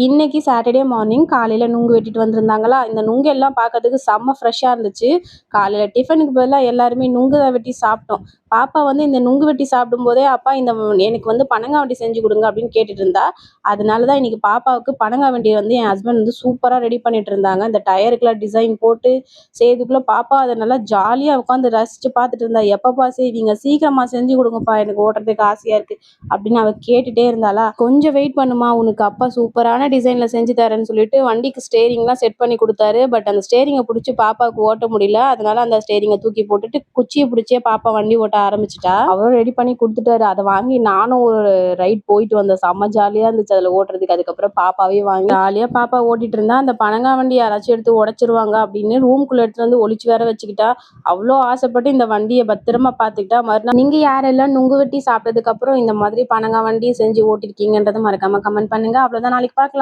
இன்னைக்கு Saturday morning காலையில் நுங்கு வெட்டிட்டு வந்திருந்தாங்களா, இந்த நுங்கு எல்லாம் பார்க்கறதுக்கு செம்ம ஃப்ரெஷ்ஷாக இருந்துச்சு. காலையில் டிஃபனுக்கு பதிலாக எல்லாருமே நுங்கு தான் வெட்டி சாப்பிட்டோம். பாப்பா வந்து இந்த நுங்கு வெட்டி சாப்பிடும்போதே, அப்பா இந்த எனக்கு வந்து பனங்காய் செஞ்சு கொடுங்க அப்படின்னு கேட்டுட்டு இருந்தா. அதனால தான் இன்னைக்கு பாப்பாவுக்கு பனங்காய் வண்டி வந்து என் ஹஸ்பண்ட் வந்து சூப்பராக ரெடி பண்ணிட்டு இருந்தாங்க. இந்த டயருக்குலாம் டிசைன் போட்டு செய்யறதுக்குள்ள பாப்பா அதை நல்லா ஜாலியாக உட்காந்து ரசிச்சு பார்த்துட்டு இருந்தா. எப்பப்பா செய்வீங்க, சீக்கிரமா செஞ்சு கொடுங்கப்பா, எனக்கு ஓட்டுறதுக்கு ஆசையா இருக்கு அப்படின்னு அவ கேட்டுட்டே இருந்தாளா. கொஞ்சம் வெயிட் பண்ணுமா, உனக்கு அப்பா சூப்பரான டிசைன்ல செஞ்சு தரேன்னு சொல்லிட்டு வண்டிக்கு ஸ்டேரிங்லாம் செட் பண்ணி கொடுத்தாரு. பட் அந்த ஸ்டேரிங்கை பிடிச்சி பாப்பாவுக்கு ஓட்ட முடியல. அதனால அந்த ஸ்டேரிங்கை தூக்கி போட்டுட்டு குச்சியை பிடிச்சே பாப்பா வண்டி ஓட்ட ஆரம்பிச்சிட்டா. அவரும் ரெடி பண்ணி கொடுத்துட்டாரு. அதை வாங்கி நானும் ஒரு ரைட் போயிட்டு வந்தேன். செம்ம ஜாலியா இருந்துச்சு அதுல ஓட்டுறதுக்கு. அதுக்கப்புறம் பாப்பாவே வாங்கி ஜாலியா பாப்பா ஓட்டிட்டு இருந்தா. அந்த பனங்காய் வண்டி யாராச்சும் எடுத்து உடைச்சிருவாங்க அப்படின்னு ரூம்குள்ள எடுத்துட்டு வந்து ஒளிச்சு வேற வச்சுக்கிட்டா. அவ்வளோ ஆசைப்பட்டு இந்த வண்டியை பத்திரமா பார்த்துக்கிட்டா. மறுநாள் நீங்க யாரெல்லாம் நுங்கு வெட்டி சாப்பிட்டதுக்கு அப்புறம் இந்த மாதிரி பனங்காய் வண்டி செஞ்சு ஓட்டிருக்கீங்கன்றதை மறக்காம கமெண்ட் பண்ணுங்க. அவ்வளவுதான், நாளைக்கு பார்க்கலாம்.